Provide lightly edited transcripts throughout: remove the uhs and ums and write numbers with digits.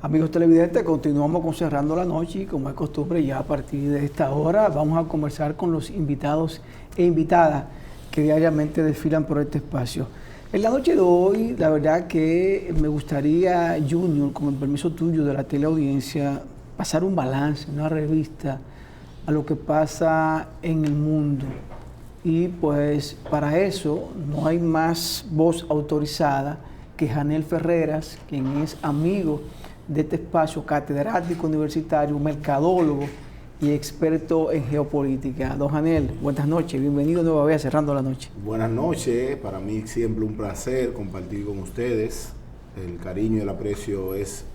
Amigos televidentes, continuamos con Cerrando la Noche y como es costumbre ya a partir de esta hora vamos a conversar con los invitados e invitadas que diariamente desfilan por este espacio. En la noche de hoy, la verdad que me gustaría, Junior, con el permiso tuyo de la teleaudiencia, pasar un balance, una revista a lo que pasa en el mundo. Y pues para eso no hay más voz autorizada que Janel Ferreras, quien es amigo de este espacio, catedrático universitario, mercadólogo y experto en geopolítica. Don Janel, buenas noches, bienvenido nueva vez a Cerrando la Noche. Buenas noches, para mí siempre un placer compartir con ustedes. El cariño y el aprecio es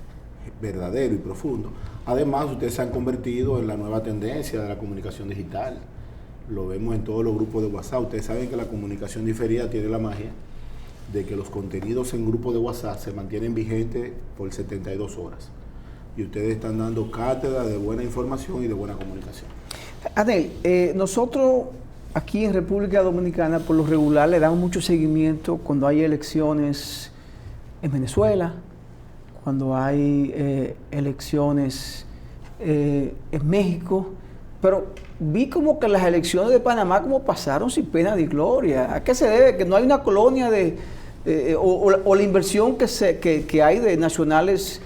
verdadero y profundo. Además, ustedes se han convertido en la nueva tendencia de la comunicación digital. Lo vemos en todos los grupos de WhatsApp. Ustedes saben que la comunicación diferida tiene la magia de que los contenidos en grupos de WhatsApp se mantienen vigentes por 72 horas. Y ustedes están dando cátedra de buena información y de buena comunicación. Janel, nosotros aquí en República Dominicana por lo regular le damos mucho seguimiento cuando hay elecciones en Venezuela, cuando hay elecciones en México, pero vi como que las elecciones de Panamá como pasaron sin pena ni gloria. ¿A qué se debe? Que no hay una colonia o la inversión que hay de nacionales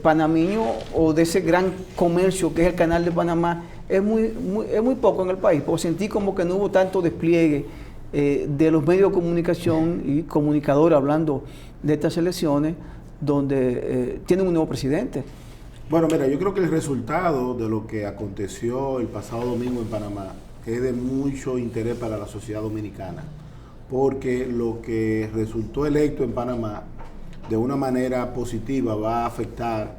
panameños o de ese gran comercio que es el Canal de Panamá es muy poco en el país, porque sentí como que no hubo tanto despliegue de los medios de comunicación y comunicadores hablando de estas elecciones donde tienen un nuevo presidente. Bueno, mira, yo creo que el resultado de lo que aconteció el pasado domingo en Panamá es de mucho interés para la sociedad dominicana, porque lo que resultó electo en Panamá de una manera positiva va a afectar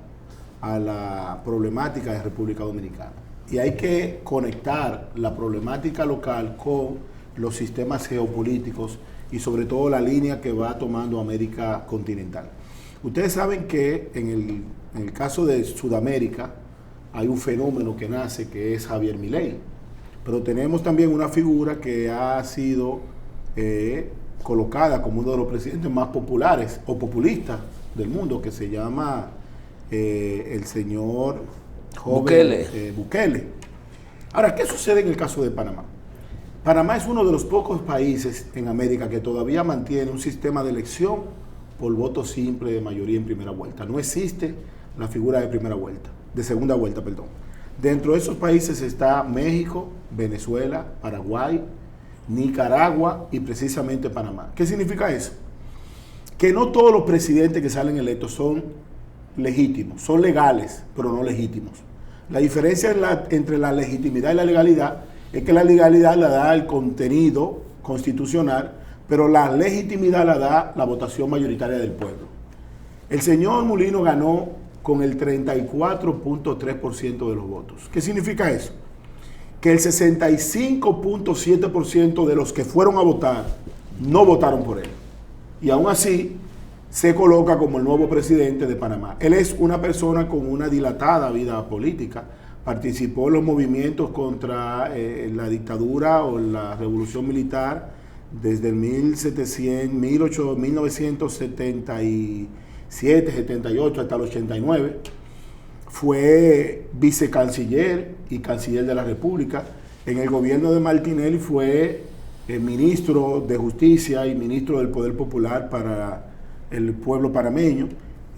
a la problemática de República Dominicana. Y hay que conectar la problemática local con los sistemas geopolíticos y sobre todo la línea que va tomando América continental. Ustedes saben que en el caso de Sudamérica hay un fenómeno que nace que es Javier Milei, pero tenemos también una figura que ha sido colocada como uno de los presidentes más populares o populistas del mundo, que se llama el señor joven Bukele. Ahora, ¿qué sucede en el caso de Panamá? Panamá es uno de los pocos países en América que todavía mantiene un sistema de elección por voto simple de mayoría en primera vuelta. No existe la figura de segunda vuelta, perdón. Dentro de esos países está México, Venezuela, Paraguay, Nicaragua y precisamente Panamá. ¿Qué significa eso? Que no todos los presidentes que salen electos son legítimos, son legales, pero no legítimos. La diferencia entre la legitimidad y la legalidad es que la legalidad la da el contenido constitucional, pero la legitimidad la da la votación mayoritaria del pueblo. El señor Mulino ganó con el 34.3% de los votos. ¿Qué significa eso? Que el 65.7% de los que fueron a votar no votaron por él. Y aún así se coloca como el nuevo presidente de Panamá. Él es una persona con una dilatada vida política. Participó en los movimientos contra la dictadura o la revolución militar desde el 1977, 78 hasta el 89. Fue vicecanciller y canciller de la República. En el gobierno de Martinelli fue ministro de Justicia y ministro del Poder Popular para el pueblo panameño.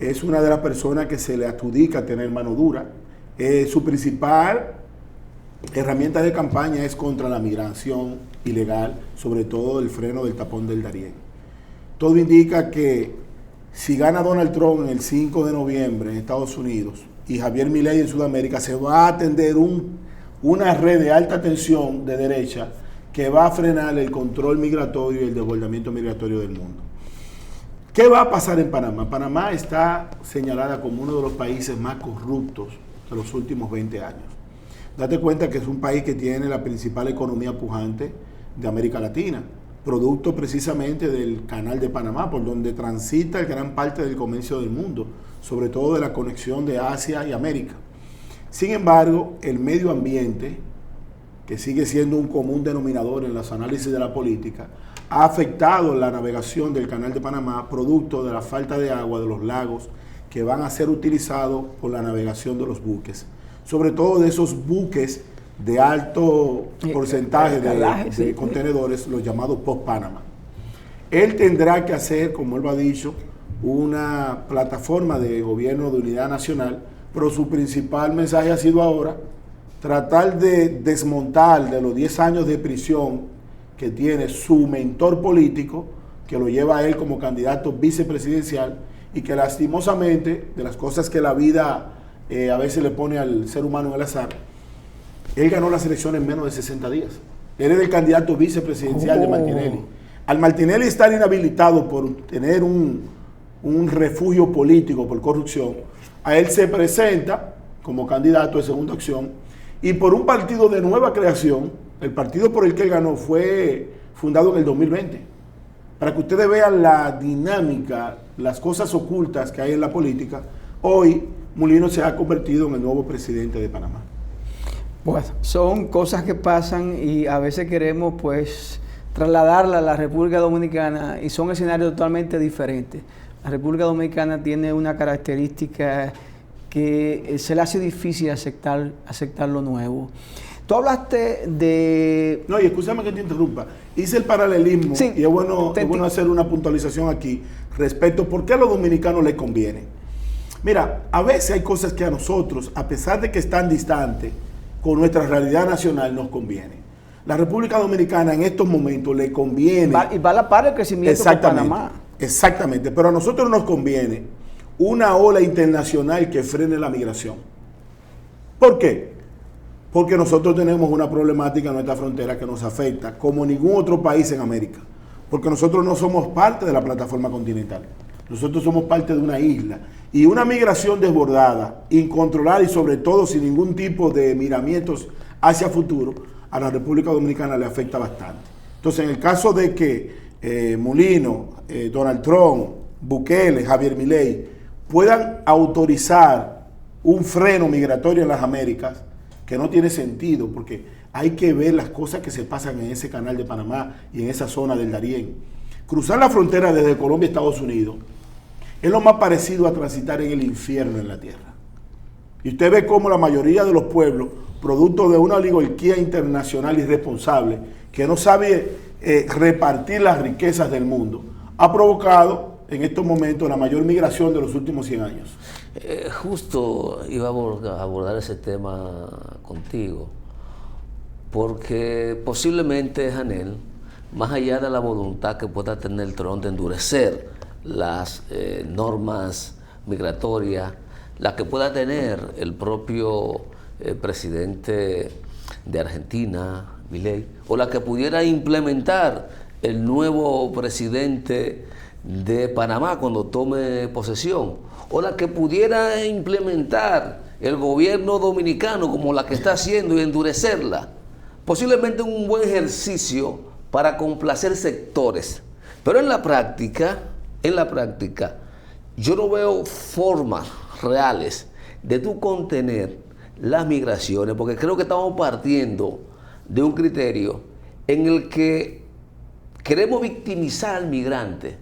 Es una de las personas que se le adjudica tener mano dura. Su principal herramienta de campaña es contra la migración ilegal, sobre todo el freno del tapón del Darién. Todo indica que si gana Donald Trump en el 5 de noviembre en Estados Unidos y Javier Milei en Sudamérica, se va a atender una red de alta tensión de derecha que va a frenar el control migratorio y el desbordamiento migratorio del mundo. ¿Qué va a pasar en Panamá? Panamá está señalada como uno de los países más corruptos de los últimos 20 años. Date cuenta que es un país que tiene la principal economía pujante de América Latina, producto precisamente del Canal de Panamá, por donde transita gran parte del comercio del mundo, sobre todo de la conexión de Asia y América. Sin embargo, el medio ambiente, que sigue siendo un común denominador en los análisis de la política, ha afectado la navegación del Canal de Panamá, producto de la falta de agua de los lagos que van a ser utilizados por la navegación de los buques, sobre todo de esos buques de alto porcentaje de contenedores, los llamados post-Panama. Él tendrá que hacer, como él lo ha dicho, una plataforma de gobierno de unidad nacional, pero su principal mensaje ha sido ahora tratar de desmontar de los 10 años de prisión que tiene su mentor político, que lo lleva a él como candidato vicepresidencial, y que lastimosamente, de las cosas que la vida a veces le pone al ser humano en el azar, él ganó las elecciones en menos de 60 días. Él era el candidato vicepresidencial de Martinelli. Al Martinelli estar inhabilitado por tener un refugio político por corrupción, a él se presenta como candidato de segunda opción, y por un partido de nueva creación, el partido por el que él ganó fue fundado en el 2020. Para que ustedes vean la dinámica, las cosas ocultas que hay en la política, hoy Mulino se ha convertido en el nuevo presidente de Panamá. Bueno, son cosas que pasan y a veces queremos pues trasladarla a la República Dominicana y son escenarios totalmente diferentes. La República Dominicana tiene una característica que se le hace difícil aceptar lo nuevo. Tú hablaste de... No, y escúchame que te interrumpa. Hice el paralelismo, sí, y es bueno hacer una puntualización aquí respecto a por qué a los dominicanos les conviene. Mira, a veces hay cosas que a nosotros, a pesar de que están distantes con nuestra realidad nacional, nos conviene. La República Dominicana en estos momentos le conviene... Y va a la par del crecimiento de Panamá. Exactamente, pero a nosotros nos conviene una ola internacional que frene la migración. ¿Por qué? Porque nosotros tenemos una problemática en nuestra frontera que nos afecta como ningún otro país en América, porque nosotros no somos parte de la plataforma continental, nosotros somos parte de una isla, y una migración desbordada, incontrolada y sobre todo sin ningún tipo de miramientos hacia futuro, a la República Dominicana le afecta bastante. Entonces, en el caso de que Mulino, Donald Trump, Bukele, Javier Milei puedan autorizar un freno migratorio en las Américas, que no tiene sentido, porque hay que ver las cosas que se pasan en ese canal de Panamá y en esa zona del Darién. Cruzar la frontera desde Colombia a Estados Unidos es lo más parecido a transitar en el infierno en la tierra. Y usted ve cómo la mayoría de los pueblos, producto de una oligarquía internacional irresponsable, que no sabe repartir las riquezas del mundo, ha provocado en estos momentos la mayor migración de los últimos 100 años. Justo iba a abordar ese tema contigo, porque posiblemente, Janel, más allá de la voluntad que pueda tener Trump de endurecer las normas migratorias, las que pueda tener el propio presidente de Argentina, Milei, o la que pudiera implementar el nuevo presidente de Panamá cuando tome posesión, o la que pudiera implementar el gobierno dominicano como la que está haciendo y endurecerla, posiblemente un buen ejercicio para complacer sectores, pero en la práctica, yo no veo formas reales de tú contener las migraciones, porque creo que estamos partiendo de un criterio en el que queremos victimizar al migrante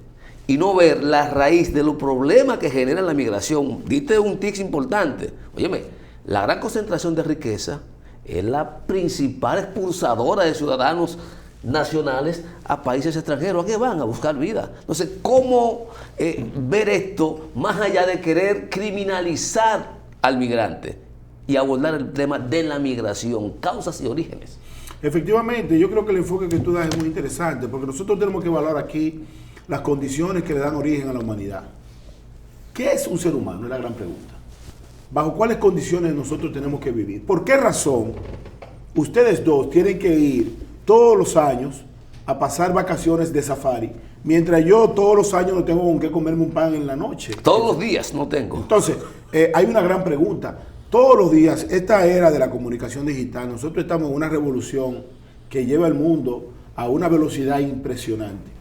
y no ver la raíz de los problemas que genera la migración. Diste un tic importante. Óyeme, la gran concentración de riqueza es la principal expulsadora de ciudadanos nacionales a países extranjeros. ¿A qué van? A buscar vida. Entonces, ¿cómo ver esto más allá de querer criminalizar al migrante y abordar el tema de la migración, causas y orígenes? Efectivamente, yo creo que el enfoque que tú das es muy interesante, porque nosotros tenemos que evaluar aquí las condiciones que le dan origen a la humanidad. ¿Qué es un ser humano? Es la gran pregunta. ¿Bajo cuáles condiciones nosotros tenemos que vivir? ¿Por qué razón ustedes dos tienen que ir todos los años a pasar vacaciones de safari, mientras yo todos los años no tengo con qué comerme un pan en la noche? Todos los días no tengo. Entonces, hay una gran pregunta. Todos los días, esta era de la comunicación digital, nosotros estamos en una revolución que lleva al mundo a una velocidad impresionante.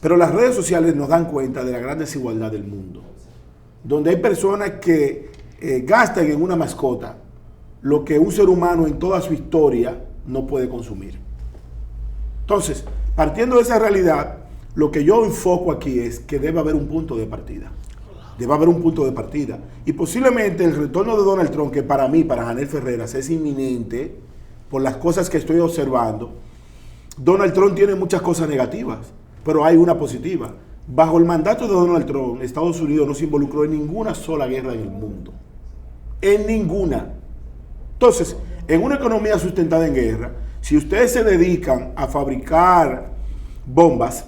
Pero las redes sociales nos dan cuenta de la gran desigualdad del mundo, donde hay personas que gastan en una mascota lo que un ser humano en toda su historia no puede consumir. Entonces, partiendo de esa realidad, lo que yo enfoco aquí es que debe haber un punto de partida. Debe haber un punto de partida. Y posiblemente el retorno de Donald Trump, que para mí, para Janel Ferreras, es inminente por las cosas que estoy observando. Donald Trump tiene muchas cosas negativas, pero hay una positiva. Bajo el mandato de Donald Trump, Estados Unidos no se involucró en ninguna sola guerra en el mundo. En ninguna. Entonces, en una economía sustentada en guerra, si ustedes se dedican a fabricar bombas,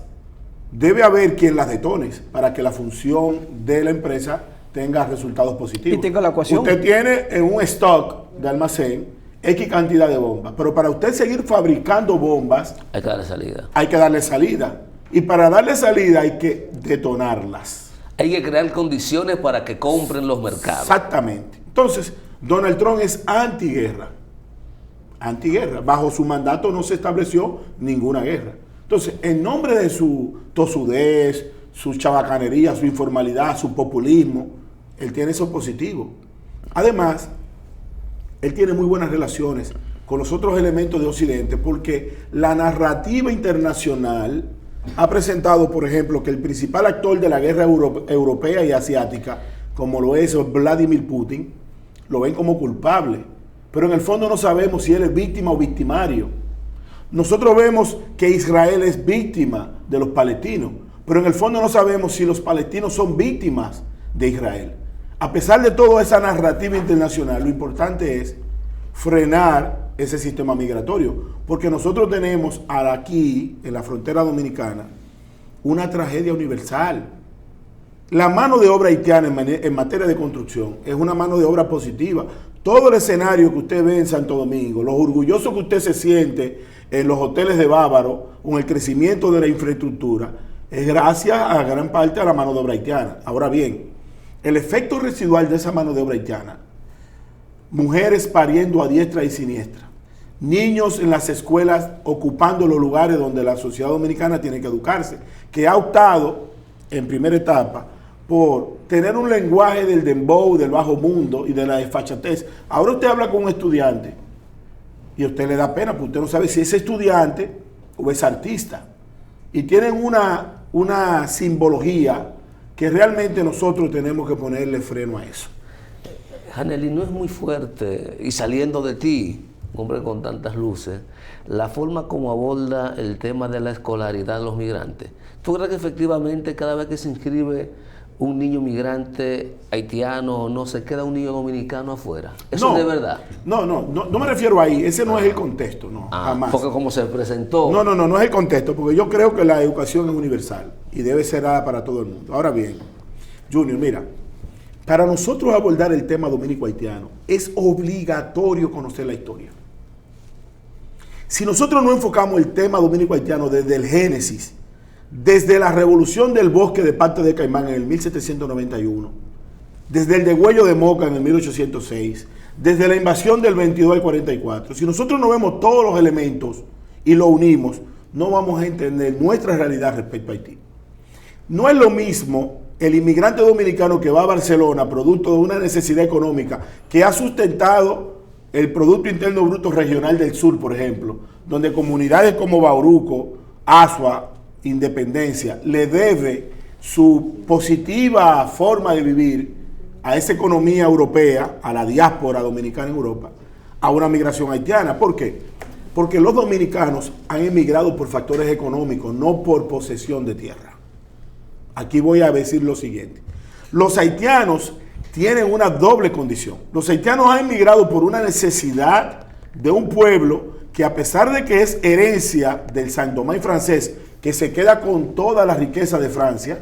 debe haber quien las detone para que la función de la empresa tenga resultados positivos. Y tenga la ecuación. Usted tiene en un stock de almacén X cantidad de bombas, pero para usted seguir fabricando bombas, hay que darle salida. Hay que darle salida. Y para darle salida hay que detonarlas. Hay que crear condiciones para que compren los mercados. Exactamente. Entonces, Donald Trump es antiguerra. Antiguerra. Bajo su mandato no se estableció ninguna guerra. Entonces, en nombre de su tosudez, su chabacanería, su informalidad, su populismo, él tiene eso positivo. Además, él tiene muy buenas relaciones con los otros elementos de Occidente, porque la narrativa internacional ha presentado, por ejemplo, que el principal actor de la guerra europea y asiática, como lo es Vladimir Putin, lo ven como culpable. Pero en el fondo no sabemos si él es víctima o victimario. Nosotros vemos que Israel es víctima de los palestinos, pero en el fondo no sabemos si los palestinos son víctimas de Israel. A pesar de toda esa narrativa internacional, lo importante es frenar ese sistema migratorio, porque nosotros tenemos aquí, en la frontera dominicana, una tragedia universal. La mano de obra haitiana en materia de construcción es una mano de obra positiva. Todo el escenario que usted ve en Santo Domingo, lo orgulloso que usted se siente en los hoteles de Bávaro, con el crecimiento de la infraestructura, es gracias a gran parte a la mano de obra haitiana. Ahora bien, el efecto residual de esa mano de obra haitiana, mujeres pariendo a diestra y siniestra, niños en las escuelas ocupando los lugares donde la sociedad dominicana tiene que educarse, que ha optado en primera etapa por tener un lenguaje del dembow, del bajo mundo y de la desfachatez. Ahora usted habla con un estudiante y a usted le da pena porque usted no sabe si es estudiante o es artista. Y tienen una simbología que realmente nosotros tenemos que ponerle freno a eso. Janely, no es muy fuerte, y saliendo de ti, hombre con tantas luces, la forma como aborda el tema de la escolaridad de los migrantes. ¿Tú crees que efectivamente cada vez que se inscribe un niño migrante haitiano no se queda un niño dominicano afuera? ¿Eso no, es de verdad? No me refiero ahí, ese no es el contexto, no, jamás. Porque como se presentó... No es el contexto, porque yo creo que la educación es universal y debe ser dada para todo el mundo. Ahora bien, Junior, mira, para nosotros abordar el tema dominico-haitiano es obligatorio conocer la historia. Si nosotros no enfocamos el tema dominico-haitiano desde el génesis, desde la revolución del bosque de parte de Caimán en el 1791, desde el degüello de Moca en el 1806, desde la invasión del 22 al 44, si nosotros no vemos todos los elementos y lo unimos, no vamos a entender nuestra realidad respecto a Haití. No es lo mismo el inmigrante dominicano que va a Barcelona producto de una necesidad económica que ha sustentado el Producto Interno Bruto Regional del Sur, por ejemplo, donde comunidades como Bauruco, Asua, Independencia, le debe su positiva forma de vivir a esa economía europea, a la diáspora dominicana en Europa, a una migración haitiana. ¿Por qué? Porque los dominicanos han emigrado por factores económicos, no por posesión de tierra. Aquí voy a decir lo siguiente. Los haitianos tienen una doble condición. Los haitianos han emigrado por una necesidad de un pueblo que, a pesar de que es herencia del Saint-Domingue francés, que se queda con toda la riqueza de Francia,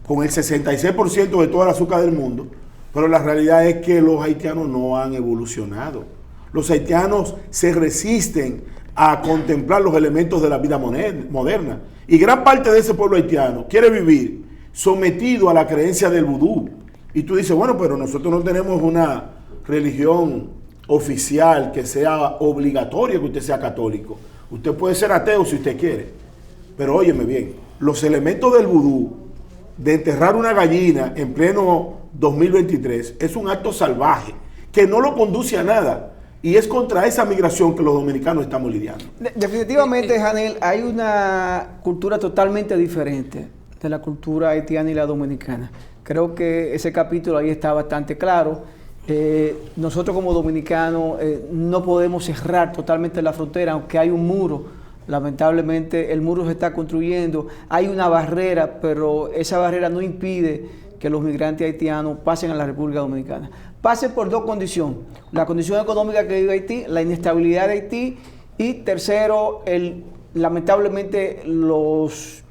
con el 66% de toda el azúcar del mundo, pero la realidad es que los haitianos no han evolucionado. Los haitianos se resisten a contemplar los elementos de la vida moderna. Y gran parte de ese pueblo haitiano quiere vivir sometido a la creencia del vudú. Y tú dices, bueno, pero nosotros no tenemos una religión oficial que sea obligatoria que usted sea católico. Usted puede ser ateo si usted quiere. Pero óyeme bien, los elementos del vudú, de enterrar una gallina en pleno 2023, es un acto salvaje que no lo conduce a nada. Y es contra esa migración que los dominicanos estamos lidiando. Definitivamente, Janel, hay una cultura totalmente diferente de la cultura haitiana y la dominicana. Creo que ese capítulo ahí está bastante claro. Nosotros como dominicanos no podemos cerrar totalmente la frontera, aunque hay un muro. Lamentablemente el muro se está construyendo, hay una barrera, pero esa barrera no impide que los migrantes haitianos pasen a la República Dominicana. Pasen por dos condiciones: la condición económica que vive Haití, la inestabilidad de Haití, y tercero, lamentablemente los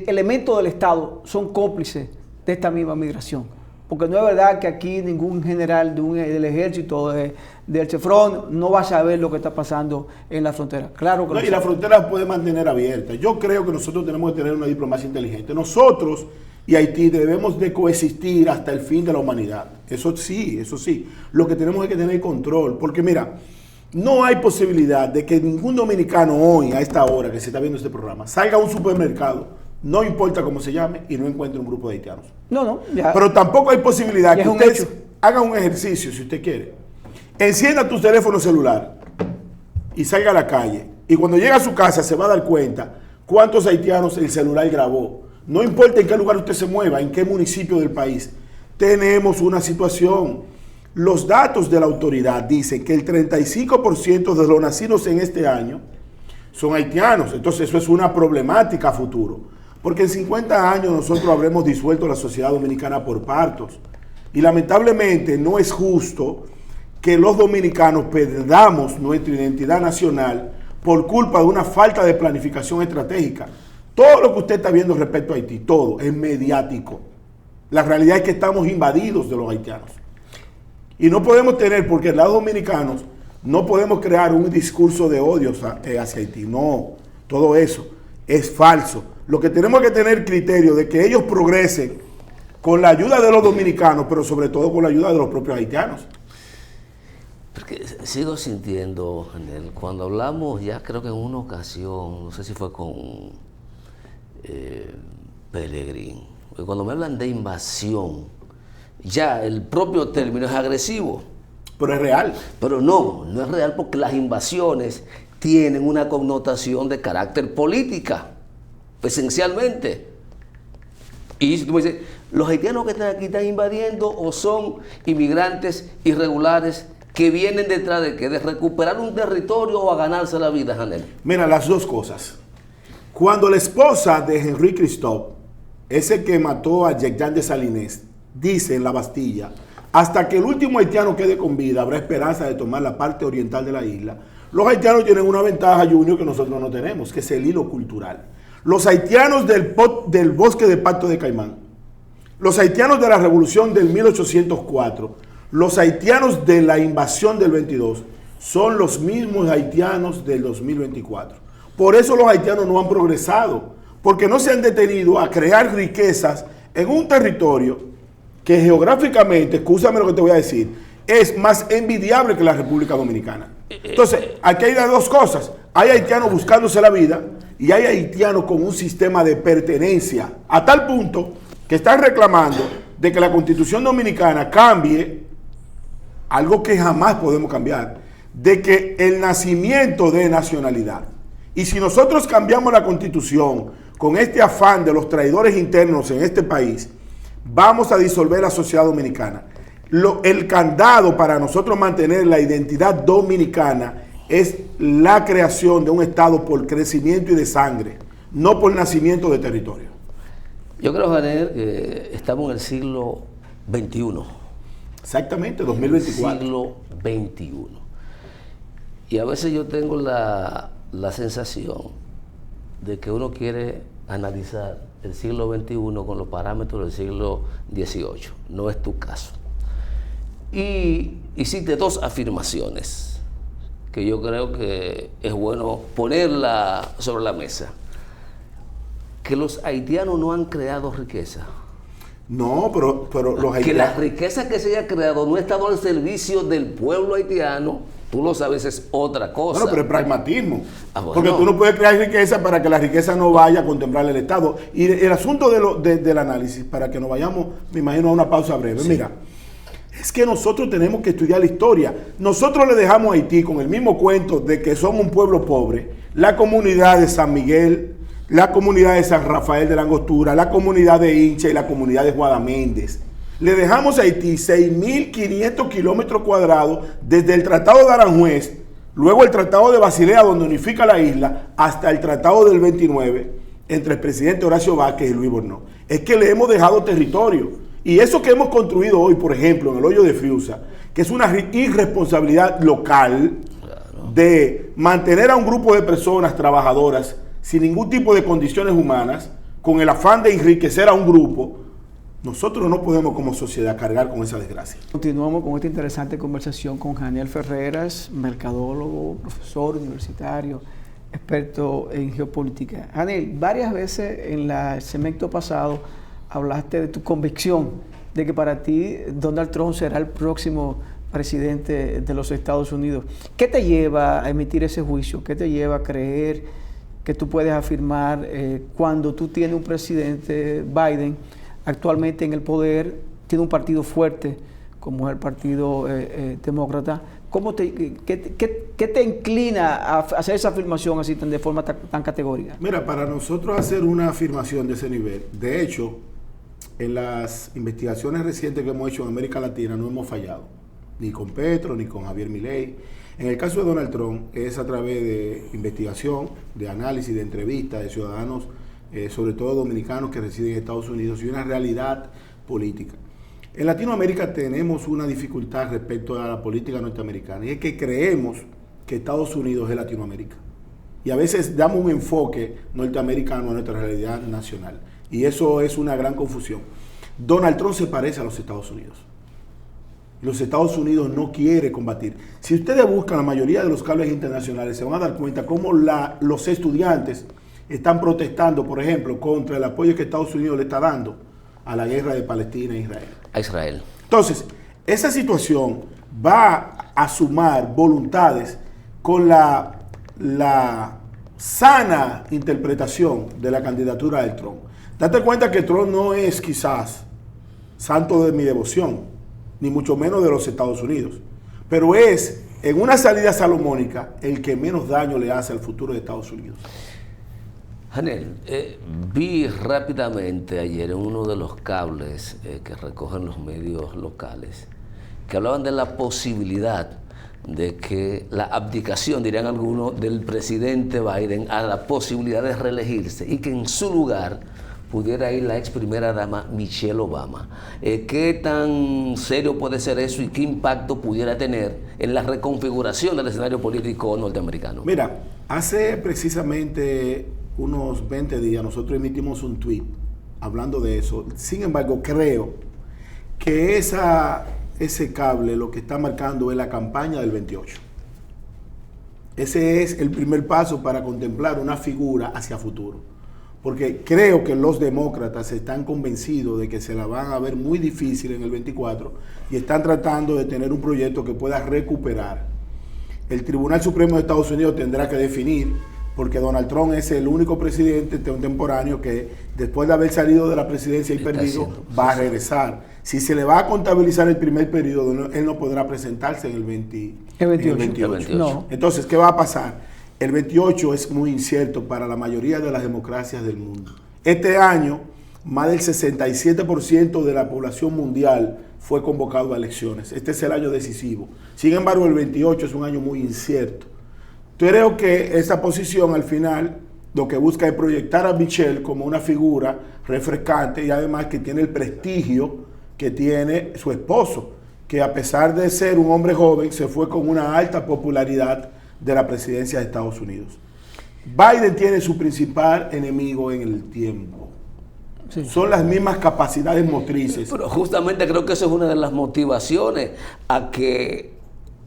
elementos del Estado son cómplices de esta misma migración. Porque no es verdad que aquí ningún general del ejército, del CEFRON, no va a saber lo que está pasando en la frontera. Claro que no, y la frontera puede mantener abierta. Yo creo que nosotros tenemos que tener una diplomacia inteligente. Nosotros y Haití debemos de coexistir hasta el fin de la humanidad. Eso sí, eso sí. Lo que tenemos es que tener control. Porque mira, no hay posibilidad de que ningún dominicano hoy, a esta hora que se está viendo este programa, salga a un supermercado, no importa cómo se llame, y no encuentre un grupo de haitianos. No, ya. Pero tampoco hay posibilidad que usted hecho. haga un ejercicio, si usted quiere. Encienda tu teléfono celular y salga a la calle. Y cuando llega a su casa se va a dar cuenta cuántos haitianos el celular grabó. No importa en qué lugar usted se mueva, en qué municipio del país. Tenemos una situación. Los datos de la autoridad dicen que el 35% de los nacidos en este año son haitianos. Entonces eso es una problemática a futuro. Porque en 50 años nosotros habremos disuelto la sociedad dominicana por partos. Y lamentablemente no es justo que los dominicanos perdamos nuestra identidad nacional por culpa de una falta de planificación estratégica. Todo lo que usted está viendo respecto a Haití, todo es mediático. La realidad es que estamos invadidos de los haitianos. Y no podemos tener, porque el lado dominicanos, no podemos crear un discurso de odio hacia Haití. No, todo eso es falso. Lo que tenemos que tener criterio de que ellos progresen con la ayuda de los dominicanos, pero sobre todo con la ayuda de los propios haitianos. Porque sigo sintiendo, Janel, cuando hablamos, ya creo que en una ocasión, no sé si fue con Pellegrín, cuando me hablan de invasión, ya el propio término es agresivo. Pero es real. Pero no es real, porque las invasiones tienen una connotación de carácter política, esencialmente. Y si tú me dices, ¿los haitianos que están aquí están invadiendo o son inmigrantes irregulares que vienen detrás de qué? ¿De recuperar un territorio o a ganarse la vida, Janel? Mira, las dos cosas. Cuando la esposa de Henry Christophe, ese que mató a Jean de Salinés, dice en la Bastilla, hasta que el último haitiano quede con vida, habrá esperanza de tomar la parte oriental de la isla. Los haitianos tienen una ventaja, Junior, que nosotros no tenemos, que es el hilo cultural. Los haitianos del bosque de Pacto de Caimán, los haitianos de la revolución del 1804, los haitianos de la invasión del 22, son los mismos haitianos del 2024. Por eso los haitianos no han progresado, porque no se han detenido a crear riquezas en un territorio que geográficamente, escúchame lo que te voy a decir, es más envidiable que la República Dominicana. Entonces, aquí hay dos cosas. Hay haitianos buscándose la vida y hay haitianos con un sistema de pertenencia, a tal punto que están reclamando de que la Constitución Dominicana cambie algo que jamás podemos cambiar, de que el nacimiento de nacionalidad. Y si nosotros cambiamos la Constitución con este afán de los traidores internos en este país, vamos a disolver la sociedad dominicana. El candado para nosotros mantener la identidad dominicana es la creación de un Estado por crecimiento y de sangre, no por nacimiento de territorio. Yo creo, Janel, que estamos en el siglo XXI. Exactamente, 2024. Siglo XXI. Y a veces yo tengo la sensación de que uno quiere analizar el siglo XXI con los parámetros del siglo XVIII. No es tu caso. Y hiciste dos afirmaciones que yo creo que es bueno ponerla sobre la mesa. Que los haitianos no han creado riqueza. No, pero los haitianos... Que la riqueza que se haya creado no ha estado al servicio del pueblo haitiano, tú lo sabes, es otra cosa. Bueno, pero es pragmatismo. Bueno. Porque tú no puedes crear riqueza para que la riqueza no vaya a contemplar el Estado. Y el asunto del análisis, para que nos vayamos, me imagino, a una pausa breve. Sí. Mira, es que nosotros tenemos que estudiar la historia. Nosotros le dejamos a Haití con el mismo cuento de que somos un pueblo pobre. La comunidad de San Miguel, la comunidad de San Rafael de la Angostura, la comunidad de Hincha y la comunidad de Guadaméndez. Le dejamos a Haití 6.500 kilómetros cuadrados desde el Tratado de Aranjuez, luego el Tratado de Basilea, donde unifica la isla, hasta el Tratado del 29, entre el presidente Horacio Vázquez y Luis Bornó. Es que le hemos dejado territorio. Y eso que hemos construido hoy, por ejemplo, en el hoyo de Friusa, que es una irresponsabilidad local de mantener a un grupo de personas trabajadoras sin ningún tipo de condiciones humanas, con el afán de enriquecer a un grupo, nosotros no podemos como sociedad cargar con esa desgracia. Continuamos con esta interesante conversación con Janiel Ferreras, mercadólogo, profesor universitario, experto en geopolítica. Janiel, varias veces en el segmento pasado hablaste de tu convicción de que para ti Donald Trump será el próximo presidente de los Estados Unidos. ¿Qué te lleva a emitir ese juicio? ¿Qué te lleva a creer que tú puedes afirmar cuando tú tienes un presidente, Biden, actualmente en el poder, tiene un partido fuerte como es el Partido Demócrata? ¿Qué te inclina a hacer esa afirmación así de forma tan categórica? Mira, para nosotros hacer una afirmación de ese nivel, de hecho, en las investigaciones recientes que hemos hecho en América Latina no hemos fallado, ni con Petro, ni con Javier Milei. En el caso de Donald Trump es a través de investigación, de análisis, de entrevistas de ciudadanos, sobre todo dominicanos que residen en Estados Unidos, y una realidad política. En Latinoamérica tenemos una dificultad respecto a la política norteamericana, y es que creemos que Estados Unidos es Latinoamérica. Y a veces damos un enfoque norteamericano a nuestra realidad nacional. Y eso es una gran confusión. Donald Trump se parece a los Estados Unidos. Los Estados Unidos no quiere combatir. Si ustedes buscan la mayoría de los cables internacionales, se van a dar cuenta cómo los estudiantes están protestando, por ejemplo, contra el apoyo que Estados Unidos le está dando a la guerra de Palestina e Israel. A Israel. Entonces, esa situación va a sumar voluntades con la sana interpretación de la candidatura de Trump. Date cuenta que Trump no es quizás santo de mi devoción, ni mucho menos de los Estados Unidos, pero es, en una salida salomónica, el que menos daño le hace al futuro de Estados Unidos. Janiel, vi rápidamente ayer en uno de los cables que recogen los medios locales que hablaban de la posibilidad de que la abdicación, dirían algunos, del presidente Biden a la posibilidad de reelegirse y que en su lugar pudiera ir la ex primera dama Michelle Obama. ¿Qué tan serio puede ser eso y qué impacto pudiera tener en la reconfiguración del escenario político norteamericano? Mira, hace precisamente unos 20 días nosotros emitimos un tweet hablando de eso. Sin embargo, creo que ese cable lo que está marcando es la campaña del 28. Ese es el primer paso para contemplar una figura hacia futuro. Porque creo que los demócratas están convencidos de que se la van a ver muy difícil en el 24 y están tratando de tener un proyecto que pueda recuperar. El Tribunal Supremo de Estados Unidos tendrá que definir, porque Donald Trump es el único presidente contemporáneo que después de haber salido de la presidencia y perdido, va a regresar. Si se le va a contabilizar el primer periodo, él no podrá presentarse en el 28. No. Entonces, ¿qué va a pasar? El 28 es muy incierto para la mayoría de las democracias del mundo. Este año, más del 67% de la población mundial fue convocado a elecciones. Este es el año decisivo. Sin embargo, el 28 es un año muy incierto. Creo que esa posición al final lo que busca es proyectar a Michelle como una figura refrescante y además que tiene el prestigio que tiene su esposo, que a pesar de ser un hombre joven, se fue con una alta popularidad de la presidencia de Estados Unidos. Biden tiene su principal enemigo en el tiempo. Sí. Son las mismas capacidades motrices. Pero justamente creo que eso es una de las motivaciones a que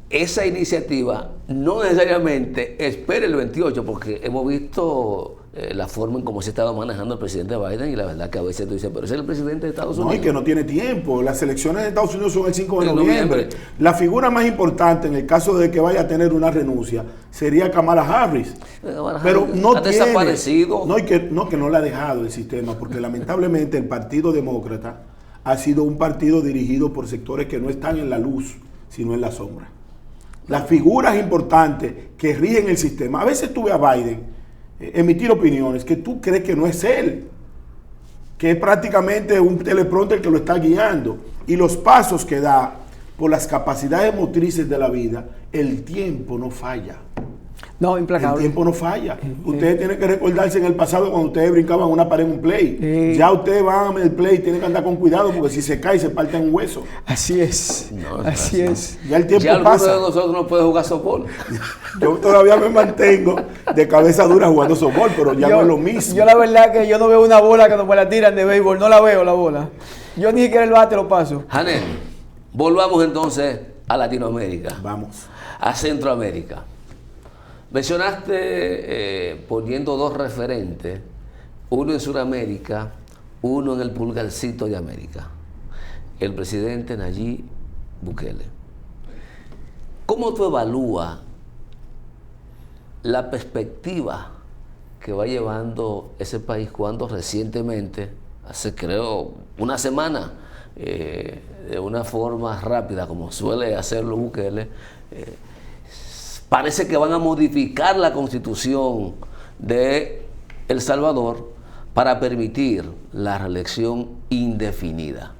esa iniciativa no necesariamente espere el 28, porque hemos visto la forma en cómo se estaba manejando el presidente Biden y la verdad que a veces tú dices, pero ese es el presidente de Estados Unidos. No, y que no tiene tiempo. Las elecciones de Estados Unidos son el 5 de noviembre. La figura más importante en el caso de que vaya a tener una renuncia sería Kamala Harris. Pero no tiene, desaparecido. No, que no la ha dejado el sistema, porque lamentablemente el Partido Demócrata ha sido un partido dirigido por sectores que no están en la luz, sino en la sombra. Las figuras importantes que rigen el sistema. A veces tú ves a Biden emitir opiniones que tú crees que no es él, que es prácticamente un teleprompter que lo está guiando, y los pasos que da por las capacidades motrices de la vida, el tiempo no falla. No, implacable. El tiempo no falla. Ustedes tienen que recordarse en el pasado cuando ustedes brincaban una pared en un play. Ya ustedes van al play y tienen que andar con cuidado porque si se cae se parte un hueso. Así es. No, así es. Ya el tiempo ya pasa. alguno de nosotros no puede jugar softball. Yo todavía me mantengo de cabeza dura jugando softball, pero ya no es lo mismo. Yo la verdad que yo no veo una bola cuando me la tiran de béisbol. No la veo la bola. Yo ni siquiera el bate lo paso. Janel, volvamos entonces a Latinoamérica. Vamos. A Centroamérica. Mencionaste poniendo dos referentes, uno en Sudamérica, uno en el pulgarcito de América, el presidente Nayib Bukele. ¿Cómo tú evalúas la perspectiva que va llevando ese país cuando recientemente, hace creo una semana, de una forma rápida, como suele hacerlo Bukele, parece que van a modificar la constitución de El Salvador para permitir la reelección indefinida?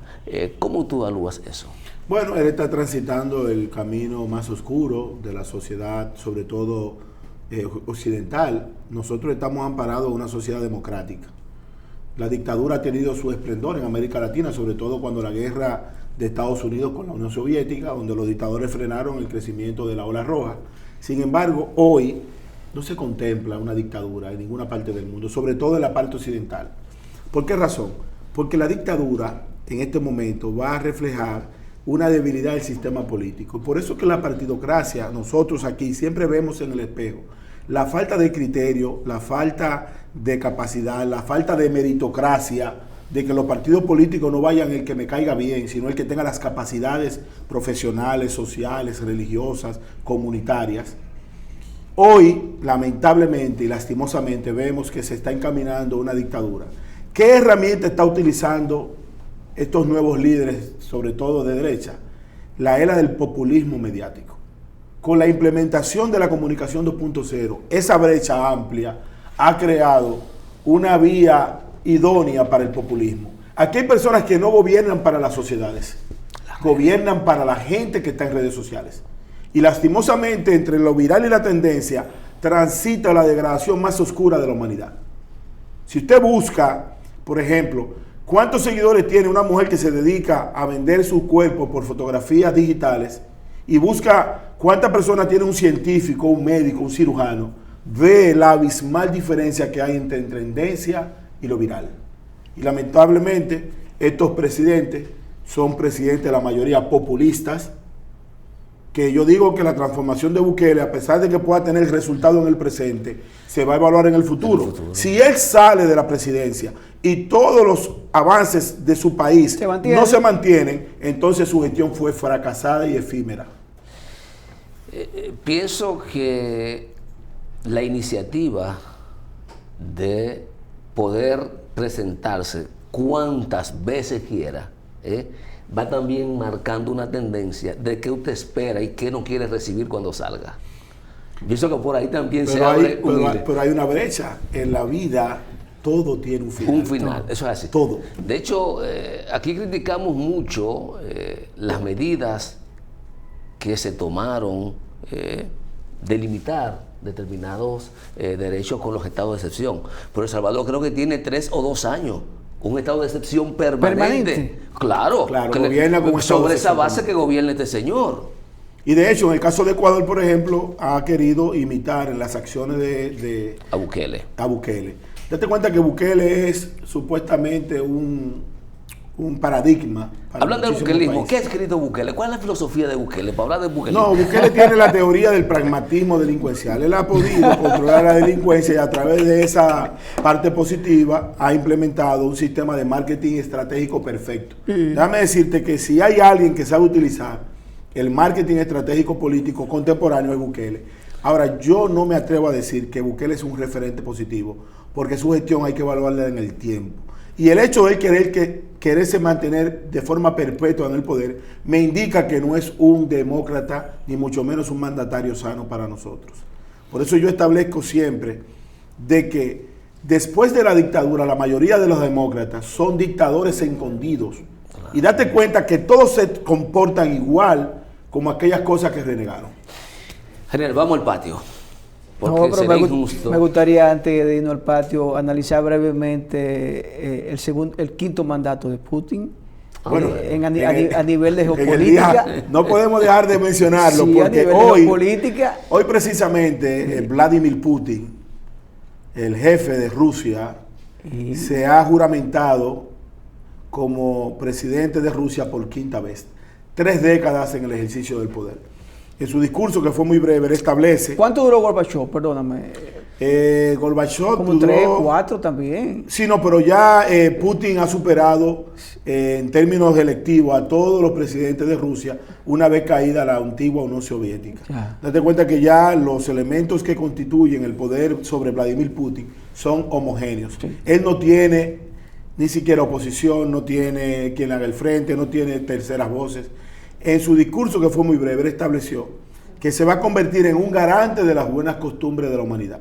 ¿Cómo tú evalúas eso? Bueno, él está transitando el camino más oscuro de la sociedad, sobre todo occidental. Nosotros estamos amparados en una sociedad democrática. La dictadura ha tenido su esplendor en América Latina, sobre todo cuando la guerra de Estados Unidos con la Unión Soviética, donde los dictadores frenaron el crecimiento de la ola roja. Sin embargo, hoy no se contempla una dictadura en ninguna parte del mundo, sobre todo en la parte occidental. ¿Por qué razón? Porque la dictadura en este momento va a reflejar una debilidad del sistema político. Por eso que la partidocracia, nosotros aquí siempre vemos en el espejo la falta de criterio, la falta de capacidad, la falta de meritocracia, de que los partidos políticos no vayan el que me caiga bien, sino el que tenga las capacidades profesionales, sociales, religiosas, comunitarias. Hoy, lamentablemente y lastimosamente, vemos que se está encaminando una dictadura. ¿Qué herramienta está utilizando estos nuevos líderes, sobre todo de derecha? La era del populismo mediático. Con la implementación de la comunicación 2.0, esa brecha amplia ha creado una vía idónea para el populismo. Aquí hay personas que no gobiernan para las sociedades, gobiernan para la gente que está en redes sociales. Y lastimosamente, entre lo viral y la tendencia, transita la degradación más oscura de la humanidad. Si usted busca, por ejemplo, cuántos seguidores tiene una mujer que se dedica a vender su cuerpo por fotografías digitales, y busca cuántas personas tiene un científico, un médico, un cirujano, ve la abismal diferencia que hay entre tendencia y lo viral. Y lamentablemente estos presidentes son presidentes, la mayoría populistas, que yo digo que la transformación de Bukele, a pesar de que pueda tener resultado en el presente, se va a evaluar en el futuro. Si él sale de la presidencia y todos los avances de su país no se mantienen, entonces su gestión fue fracasada y efímera. Pienso que la iniciativa de poder presentarse cuantas veces quiera, va también marcando una tendencia de qué usted espera y qué no quiere recibir cuando salga. Pienso que por ahí también se abre pero hay una brecha. En la vida todo tiene un final. Un final, todo. Eso es así. Todo. De hecho, aquí criticamos mucho las medidas que se tomaron de limitar determinados derechos con los estados de excepción. Pero El Salvador creo que tiene 3 o 2 años un estado de excepción permanente. Claro, gobierna con sobre esa base que gobierna este señor. Y de hecho, en el caso de Ecuador, por ejemplo, ha querido imitar en las acciones a Bukele. Date cuenta que Bukele es supuestamente un paradigma. Hablando de bukelismo, ¿qué ha escrito Bukele? ¿Cuál es la filosofía de Bukele? Para hablar de bukelismo. No, Bukele tiene la teoría del pragmatismo delincuencial. Él ha podido controlar la delincuencia y a través de esa parte positiva ha implementado un sistema de marketing estratégico perfecto. Déjame decirte que si hay alguien que sabe utilizar el marketing estratégico político contemporáneo es Bukele. Ahora, yo no me atrevo a decir que Bukele es un referente positivo, porque su gestión hay que evaluarla en el tiempo. Y el hecho de quererse mantener de forma perpetua en el poder me indica que no es un demócrata, ni mucho menos un mandatario sano para nosotros. Por eso yo establezco siempre de que después de la dictadura, la mayoría de los demócratas son dictadores escondidos. Y date cuenta que todos se comportan igual como aquellas cosas que renegaron. General, vamos al patio. Porque No, pero sería injusto. me gustaría, antes de irnos al patio, analizar brevemente el quinto mandato de Putin. Bueno, a nivel de en el geopolítica. día, no podemos dejar de mencionarlo, Sí, a porque nivel de geopolítica. hoy precisamente Vladimir Putin, el jefe de Rusia, se ha juramentado como presidente de Rusia por quinta vez. 3 décadas en el ejercicio del poder. En su discurso, que fue muy breve, él establece... ¿Cuánto duró Gorbachev? Perdóname. Gorbachev Como duró... 3, 4 también. Sí, no, pero ya Putin ha superado en términos electivos a todos los presidentes de Rusia una vez caída la antigua Unión Soviética. Ya. Date cuenta que ya los elementos que constituyen el poder sobre Vladimir Putin son homogéneos. Sí. Él no tiene ni siquiera oposición, no tiene quien haga el frente, no tiene terceras voces. En su discurso, que fue muy breve, él estableció que se va a convertir en un garante de las buenas costumbres de la humanidad.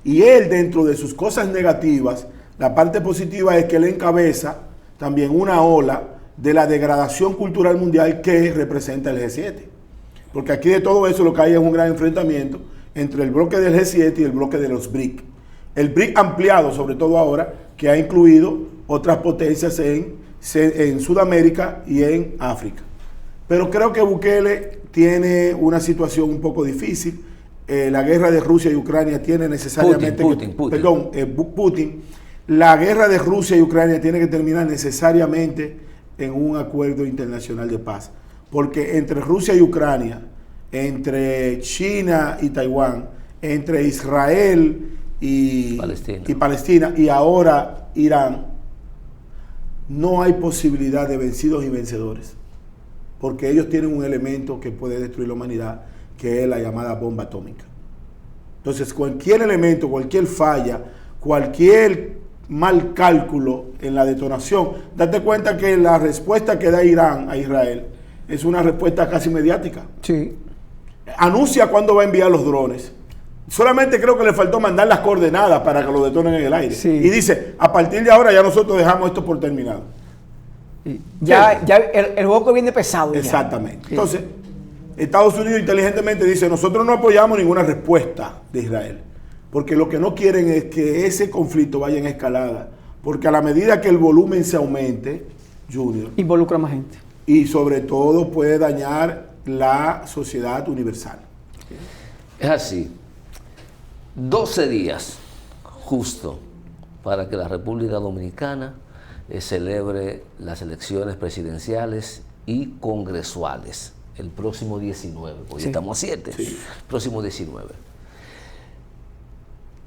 Y él, dentro de sus cosas negativas, la parte positiva es que él encabeza también una ola de la degradación cultural mundial que representa el G7. Porque aquí de todo eso lo que hay es un gran enfrentamiento entre el bloque del G7 y el bloque de los BRIC. El BRIC ampliado, sobre todo ahora, que ha incluido otras potencias en Sudamérica y en África. Pero creo que Bukele tiene una situación un poco difícil. La guerra de Rusia y Ucrania tiene necesariamente... Putin. La guerra de Rusia y Ucrania tiene que terminar necesariamente en un acuerdo internacional de paz. Porque entre Rusia y Ucrania, entre China y Taiwán, entre Israel y Palestina y ahora Irán, no hay posibilidad de vencidos y vencedores. Porque ellos tienen un elemento que puede destruir la humanidad, que es la llamada bomba atómica. Entonces, cualquier elemento, cualquier falla, cualquier mal cálculo en la detonación, date cuenta que la respuesta que da Irán a Israel es una respuesta casi mediática. Sí. Anuncia cuándo va a enviar los drones. Solamente creo que le faltó mandar las coordenadas para que lo detonen en el aire. Sí. Y dice, a partir de ahora ya nosotros dejamos esto por terminado. Ya el juego viene pesado. Exactamente. Ya. Entonces, Estados Unidos inteligentemente dice, nosotros no apoyamos ninguna respuesta de Israel, porque lo que no quieren es que ese conflicto vaya en escalada, porque a la medida que el volumen se aumente, Junior, involucra más gente. Y sobre todo puede dañar la sociedad universal. Es así. 12 días justo para que la República Dominicana celebre las elecciones presidenciales y congresuales el próximo 19, hoy Sí. estamos a 7, Sí. próximo 19.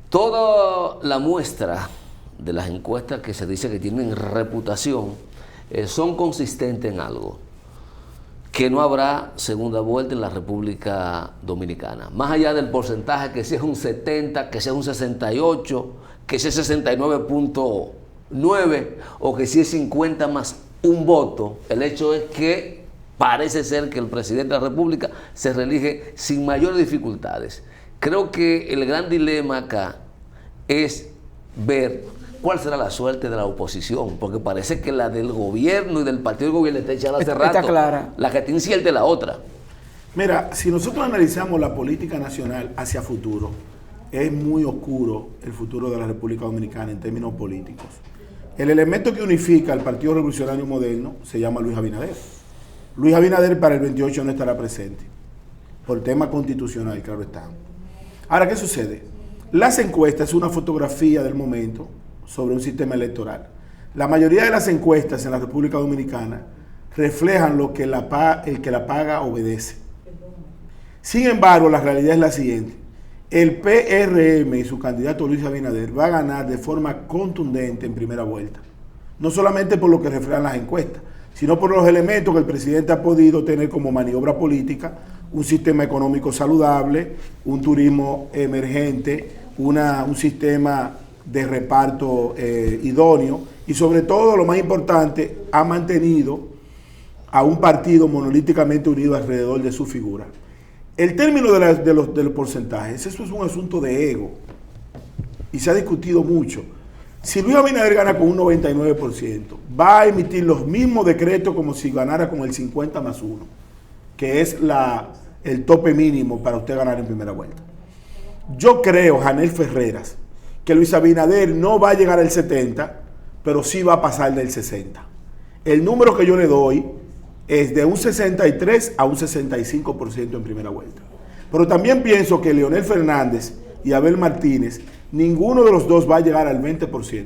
Toda la muestra de las encuestas que se dice que tienen reputación son consistentes en algo, que no habrá segunda vuelta en la República Dominicana. Más allá del porcentaje, que si es un 70, que si es un 68, que si es 69.9 o que si es 50 más un voto, el hecho es que parece ser que el presidente de la República se reelige sin mayores dificultades. Creo que el gran dilema acá es ver cuál será la suerte de la oposición, porque parece que la del gobierno y del partido del gobierno está echada hace rato. Está clara. La que está incierta es la otra. Mira, si nosotros analizamos la política nacional hacia futuro, es muy oscuro el futuro de la República Dominicana en términos políticos. El elemento que unifica al Partido Revolucionario Moderno se llama Luis Abinader. Luis Abinader para el 28 no estará presente, por tema constitucional, claro está. Ahora, ¿qué sucede? Las encuestas es una fotografía del momento sobre un sistema electoral. La mayoría de las encuestas en la República Dominicana reflejan lo que el que la paga obedece. Sin embargo, la realidad es la siguiente. El PRM y su candidato Luis Abinader va a ganar de forma contundente en primera vuelta. No solamente por lo que reflejan las encuestas, sino por los elementos que el presidente ha podido tener como maniobra política, un sistema económico saludable, un turismo emergente, un sistema de reparto idóneo y sobre todo, lo más importante, ha mantenido a un partido monolíticamente unido alrededor de su figura. El término de los porcentajes, eso es un asunto de ego. y se ha discutido mucho. Si Luis Abinader gana con un 99%, va a emitir los mismos decretos como si ganara con el 50 más 1, que es el tope mínimo para usted ganar en primera vuelta. Yo creo, Janel Ferreras, que Luis Abinader no va a llegar al 70, pero sí va a pasar del 60. El número que yo le doy es de un 63 a un 65% en primera vuelta. Pero también pienso que Leonel Fernández y Abel Martínez, ninguno de los dos va a llegar al 20%.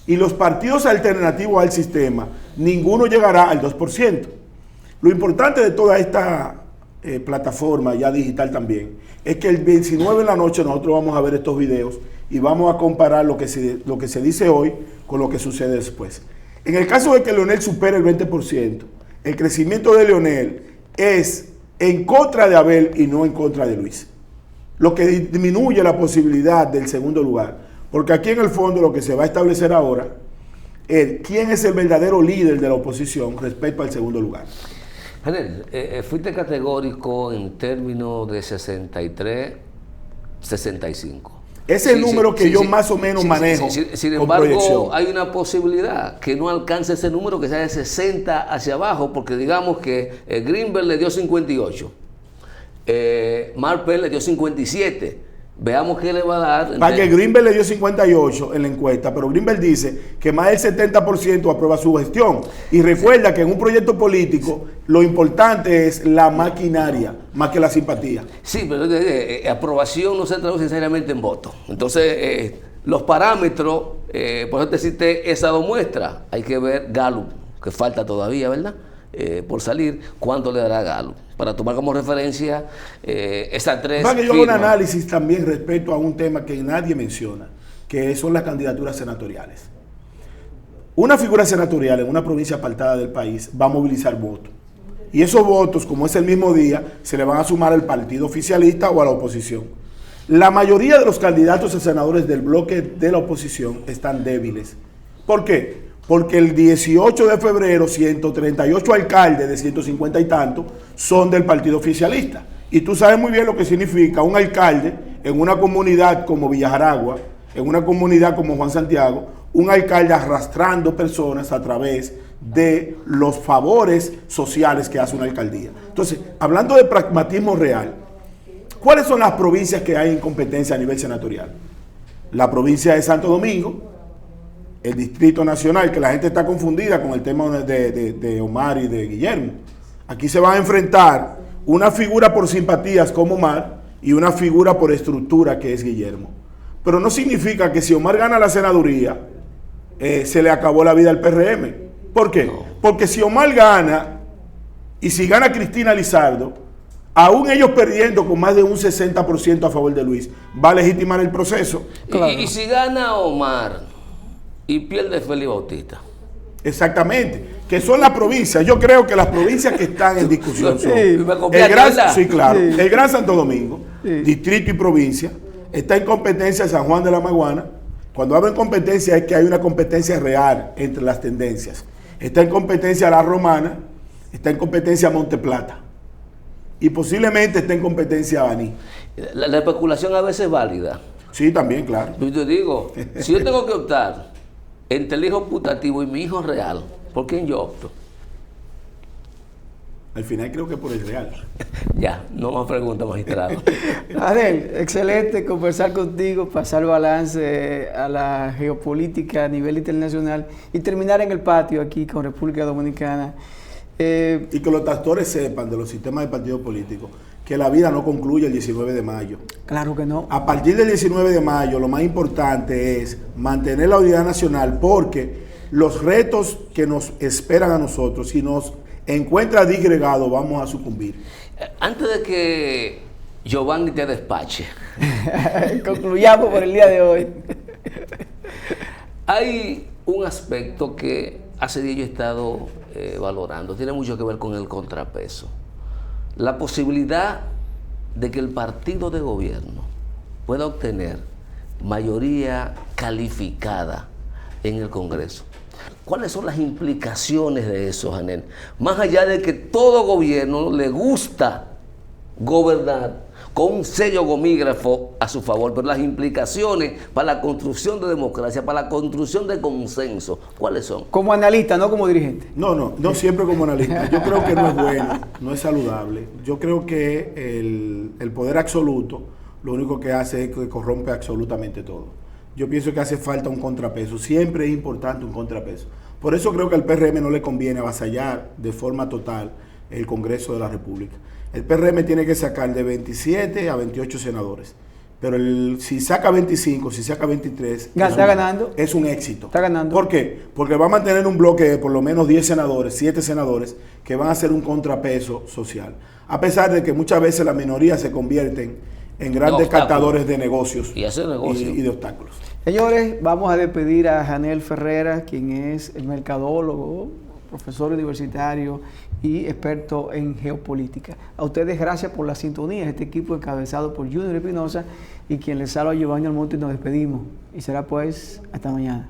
Y los partidos alternativos al sistema, ninguno llegará al 2%. Lo importante de toda esta plataforma ya digital también, es que el 19 de la noche nosotros vamos a ver estos videos y vamos a comparar lo que se dice hoy con lo que sucede después. En el caso de que Leonel supere el 20%, el crecimiento de Leonel es en contra de Abel y no en contra de Luis, lo que disminuye la posibilidad del segundo lugar, porque aquí en el fondo lo que se va a establecer ahora es quién es el verdadero líder de la oposición respecto al segundo lugar. Janel, fuiste categórico en términos de 63, 65. Ese es el número que yo más o menos manejo. Sin embargo, hay una posibilidad que no alcance ese número, que sea de 60 hacia abajo, porque digamos que Greenberg le dio 58, Marpel le dio 57. Veamos qué le va a dar. Para que Greenberg le dio 58 en la encuesta, pero Greenberg dice que más del 70% aprueba su gestión. Y recuerda que en un proyecto político lo importante es la maquinaria, más que la simpatía. Sí, pero aprobación no se traduce necesariamente en voto. Entonces, los parámetros, por eso te cité esas dos muestras. Hay que ver Gallup, que falta todavía, ¿verdad? Por salir, ¿cuánto le dará Gallup? Para tomar como referencia esas tres firmas. Yo hago un análisis también respecto a un tema que nadie menciona, que son las candidaturas senatoriales. Una figura senatorial en una provincia apartada del país va a movilizar votos. Y esos votos, como es el mismo día, se le van a sumar al partido oficialista o a la oposición. La mayoría de los candidatos a senadores del bloque de la oposición están débiles. ¿Por qué? Porque el 18 de febrero 138 alcaldes de 150 y tantos son del partido oficialista. Y tú sabes muy bien lo que significa un alcalde en una comunidad como Villajaragua, en una comunidad como Juan Santiago, un alcalde arrastrando personas a través de los favores sociales que hace una alcaldía. Entonces, hablando de pragmatismo real, ¿cuáles son las provincias que hay en competencia a nivel senatorial? La provincia de Santo Domingo, el Distrito Nacional, que la gente está confundida con el tema de Omar y de Guillermo. Aquí se van a enfrentar una figura por simpatías como Omar y una figura por estructura que es Guillermo. Pero no significa que si Omar gana la senaduría, se le acabó la vida al PRM. ¿Por qué? No. Porque si Omar gana y si gana Cristina Lizardo, aún ellos perdiendo con más de un 60% a favor de Luis, va a legitimar el proceso. Claro. Y si gana Omar y pierde Félix Bautista. Exactamente, que son las provincias. Yo creo que las provincias que están en discusión son el Gran Santo Domingo, distrito y provincia, está en competencia de San Juan de la Maguana. Cuando hablo en competencia es que hay una competencia real entre las tendencias. Está en competencia La Romana, está en competencia Monte Plata y posiblemente está en competencia Baní. La especulación a veces es válida. Sí, también, claro. Yo te digo, si yo tengo que optar entre el hijo putativo y mi hijo real, ¿por quién yo opto? Al final creo que por el real. Ya, no más preguntas, magistrado. Adel, excelente conversar contigo, pasar balance a la geopolítica a nivel internacional y terminar en el patio aquí con República Dominicana. Y que los actores sepan de los sistemas de partidos políticos que la vida no concluye el 19 de mayo. Claro que no. A partir del 19 de mayo lo más importante es mantener la unidad nacional, porque los retos que nos esperan a nosotros, si nos encuentra disgregado, vamos a sucumbir. Antes de que Giovanni te despache, concluyamos por el día de hoy. Hay un aspecto que hace días yo he estado valorando, tiene mucho que ver con el contrapeso. La posibilidad de que el partido de gobierno pueda obtener mayoría calificada en el Congreso. ¿Cuáles son las implicaciones de eso, Janel? Más allá de que todo gobierno le gusta gobernar con un sello gomígrafo a a su favor, pero las implicaciones para la construcción de democracia, para la construcción de consenso, ¿cuáles son? Como analista, no como dirigente. No siempre como analista. Yo creo que no es bueno, no es saludable. Yo creo que el poder absoluto lo único que hace es que corrompe absolutamente todo. Yo pienso que hace falta un contrapeso. Siempre es importante un contrapeso. Por eso creo que al PRM no le conviene avasallar de forma total el Congreso de la República. El PRM tiene que sacar de 27 a 28 senadores. Pero si saca 25, si saca 23, está ganando. Es un éxito. Está ganando. ¿Por qué? Porque va a mantener un bloque de por lo menos 10 senadores, 7 senadores, que van a ser un contrapeso social. A pesar de que muchas veces las minorías se convierten en grandes captadores de negocios y de obstáculos. Señores, vamos a despedir a Janel Ferreira, quien es el mercadólogo, profesor universitario y experto en geopolítica. A ustedes gracias por la sintonía, este equipo encabezado por Junior Espinosa y quien les habla Giovanni Almonte, nos despedimos y será pues hasta mañana.